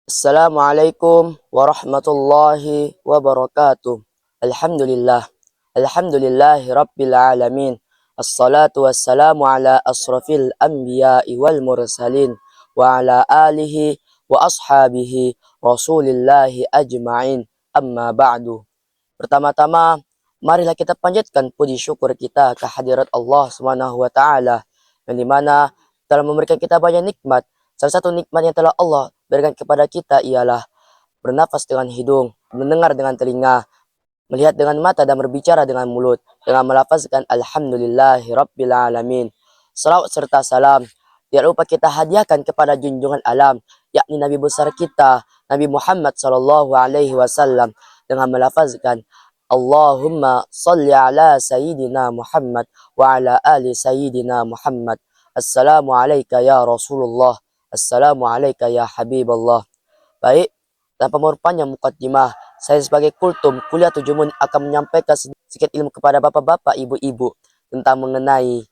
Assalamualaikum warahmatullahi wabarakatuh. Alhamdulillah. Alhamdulillahi rabbil alamin. Assalatu wassalamu ala asrafil anbiya'i wal mursalin wa ala alihi wa ashabihi rasulillahi ajma'in. Amma ba'du. Pertama-tama, marilah kita panjatkan puji syukur kita kehadirat Allah Subhanahu wa taala yang dimana telah memberikan kita banyak nikmat. Salah satu nikmat yang telah Allah berikan kepada kita ialah bernafas dengan hidung, mendengar dengan telinga, melihat dengan mata dan berbicara dengan mulut dengan melafazkan alhamdulillahi rabbil alamin. Salawat serta salam tidak lupa kita hadiahkan kepada junjungan alam, yakni Nabi besar kita, Nabi Muhammad sallallahu alaihi wasallam, dengan melafazkan Allahumma salli ala sayyidina Muhammad wa ala ali sayyidina Muhammad. Assalamu alayka ya Rasulullah. Assalamu alayka ya Habiballah. Baik, tanpa merupakan mukaddimah, saya sebagai kultum kuliah 7 menit akan menyampaikan sedikit ilmu kepada bapak-bapak, ibu-ibu tentang mengenai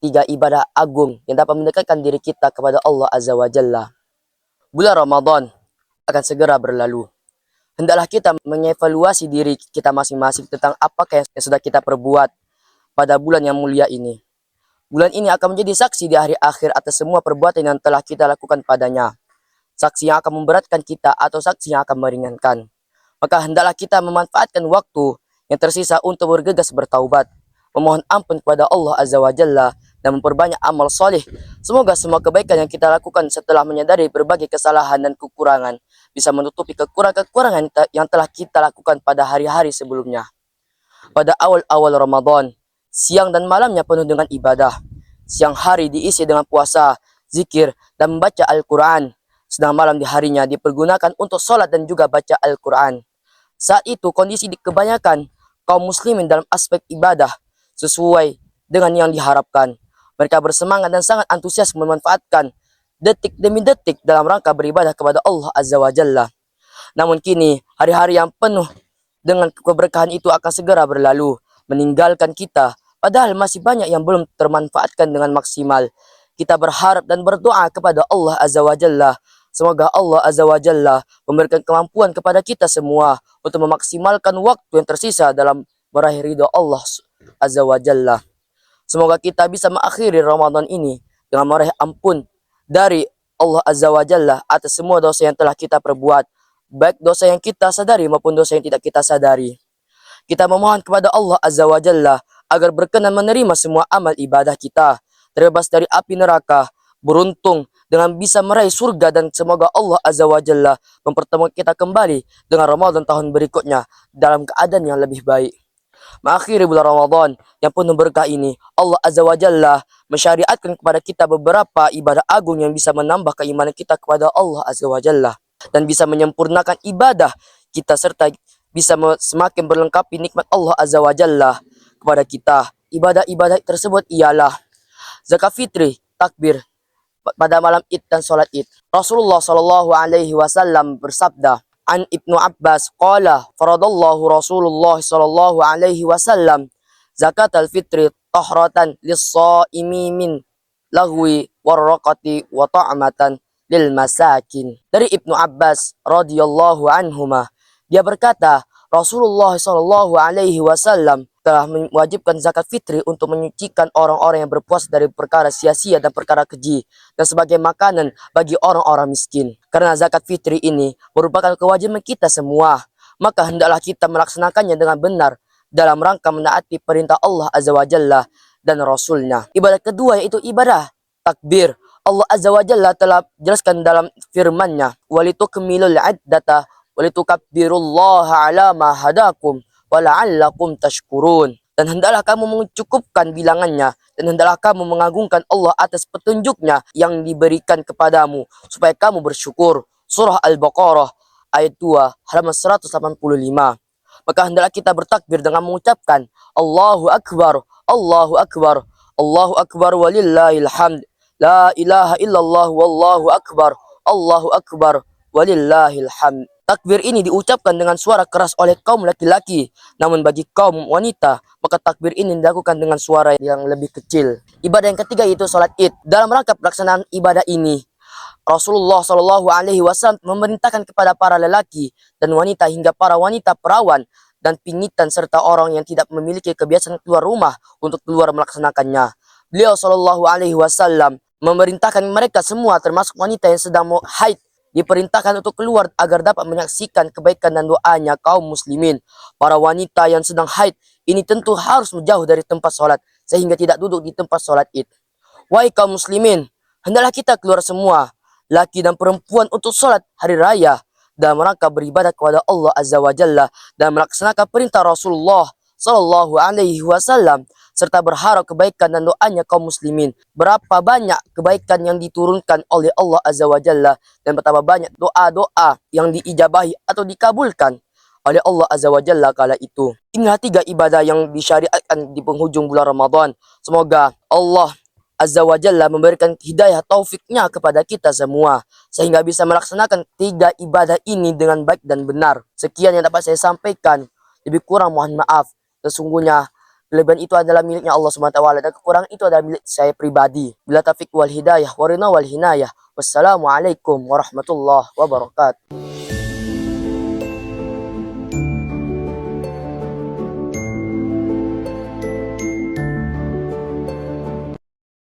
3 ibadah agung yang dapat mendekatkan diri kita kepada Allah Azza wa Jalla. Bulan Ramadan akan segera berlalu. Hendaklah kita mengevaluasi diri kita masing-masing tentang apakah yang sudah kita perbuat pada bulan yang mulia ini. Bulan ini akan menjadi saksi di hari akhir atas semua perbuatan yang telah kita lakukan padanya. Saksi yang akan memberatkan kita atau saksi yang akan meringankan. Maka hendaklah kita memanfaatkan waktu yang tersisa untuk bergegas bertaubat, memohon ampun kepada Allah Azza wa Jalla, dan memperbanyak amal soleh. Semoga semua kebaikan yang kita lakukan setelah menyadari berbagai kesalahan dan kekurangan bisa menutupi kekurangan-kekurangan yang telah kita lakukan pada hari-hari sebelumnya. Pada awal-awal Ramadan, siang dan malamnya penuh dengan ibadah. Siang hari diisi dengan puasa, zikir, dan membaca Al-Quran. Sedang malam di harinya dipergunakan untuk sholat dan juga baca Al-Quran. Saat itu kondisi kebanyakan kaum muslimin dalam aspek ibadah sesuai dengan yang diharapkan. Mereka bersemangat dan sangat antusias memanfaatkan detik demi detik dalam rangka beribadah kepada Allah Azza wa Jalla. Namun kini hari-hari yang penuh dengan keberkahan itu akan segera berlalu, meninggalkan kita. Padahal masih banyak yang belum termanfaatkan dengan maksimal. Kita berharap dan berdoa kepada Allah Azza wa Jalla. Semoga Allah Azza wa Jalla memberikan kemampuan kepada kita semua untuk memaksimalkan waktu yang tersisa dalam meraih ridha Allah Azza wa Jalla. Semoga kita bisa mengakhiri Ramadan ini dengan meraih ampun dari Allah Azza wa Jalla atas semua dosa yang telah kita perbuat, baik dosa yang kita sadari maupun dosa yang tidak kita sadari. Kita memohon kepada Allah Azza wa Jalla agar berkenan menerima semua amal ibadah kita, terbebas dari api neraka, beruntung dengan bisa meraih surga, dan semoga Allah Azza wa Jalla mempertemukan kita kembali dengan Ramadan tahun berikutnya dalam keadaan yang lebih baik. Mengakhiri bulan Ramadan yang penuh berkah ini, Allah Azza wa Jalla mensyariatkan kepada kita beberapa ibadah agung yang bisa menambah keimanan kita kepada Allah Azza wa Jalla dan bisa menyempurnakan ibadah kita serta bisa semakin berlengkapi nikmat Allah Azza wa Jalla kepada kita. Ibadah-ibadah tersebut ialah zakat fitri, takbir pada malam Id dan salat Id. Rasulullah sallallahu alaihi wasallam bersabda, an Ibnu Abbas qala faradallahu Rasulullah sallallahu alaihi wasallam zakat al-fitri tahratan lis-shaimi min lagwi warraqati wa ta'matan lil masakin. Dari Ibnu Abbas radhiyallahu anhuma, dia berkata, Rasulullah sallallahu alaihi wasallam telah mewajibkan zakat fitri untuk menyucikan orang-orang yang berpuasa dari perkara sia-sia dan perkara keji, dan sebagai makanan bagi orang-orang miskin. Karena zakat fitri ini merupakan kewajiban kita semua, maka hendaklah kita melaksanakannya dengan benar dalam rangka menaati perintah Allah Azza wa Jalla dan Rasulnya. Ibadah kedua yaitu ibadah takbir. Allah Azza wa Jalla telah jelaskan dalam firman-Nya, walitukmilul iddata walitukabbirullaha ala ma hadakum wala'allakum tashkurun. Dan hendaklah kamu mencukupkan bilangannya, dan hendaklah kamu mengagungkan Allah atas petunjuknya yang diberikan kepadamu, supaya kamu bersyukur. Surah Al-Baqarah ayat 2 halaman 185. Maka hendaklah kita bertakbir dengan mengucapkan Allahu Akbar, Allahu Akbar, Allahu Akbar walillahil hamd. La ilaha illallah wallahu akbar, Allahu Akbar walillahil hamd. Takbir ini diucapkan dengan suara keras oleh kaum laki-laki, namun bagi kaum wanita, maka takbir ini dilakukan dengan suara yang lebih kecil. Ibadah yang ketiga yaitu salat Id. Dalam rangka pelaksanaan ibadah ini, Rasulullah Shallallahu Alaihi Wasallam memerintahkan kepada para lelaki dan wanita hingga para wanita perawan dan pingitan serta orang yang tidak memiliki kebiasaan keluar rumah untuk keluar melaksanakannya. Beliau Shallallahu Alaihi Wasallam memerintahkan mereka semua termasuk wanita yang sedang mau haid diperintahkan untuk keluar agar dapat menyaksikan kebaikan dan doanya kaum muslimin. Para wanita yang sedang haid ini tentu harus menjauh dari tempat sholat sehingga tidak duduk di tempat sholat id. Wahai kaum muslimin, hendaklah kita keluar semua, laki dan perempuan untuk sholat hari raya dalam rangka beribadah kepada Allah Azza wa Jalla dan melaksanakan perintah Rasulullah Sallallahu Alaihi Wasallam serta berharap kebaikan dan doanya kaum muslimin. Berapa banyak kebaikan yang diturunkan oleh Allah Azza wa Jalla dan betapa banyak doa-doa yang diijabahi atau dikabulkan oleh Allah Azza wa Jalla kala itu. Inilah 3 ibadah yang disyariatkan di penghujung bulan Ramadan. Semoga Allah Azza wa Jalla memberikan hidayah taufiknya kepada kita semua sehingga bisa melaksanakan 3 ibadah ini dengan baik dan benar. Sekian yang dapat saya sampaikan. Lebih kurang mohon maaf. Sesungguhnya kelebihan itu adalah miliknya Allah SWT dan kekurangan itu adalah milik saya pribadi. Bila taufiq wal hidayah warina wal hinayah. Wassalamualaikum warahmatullahi wabarakatuh.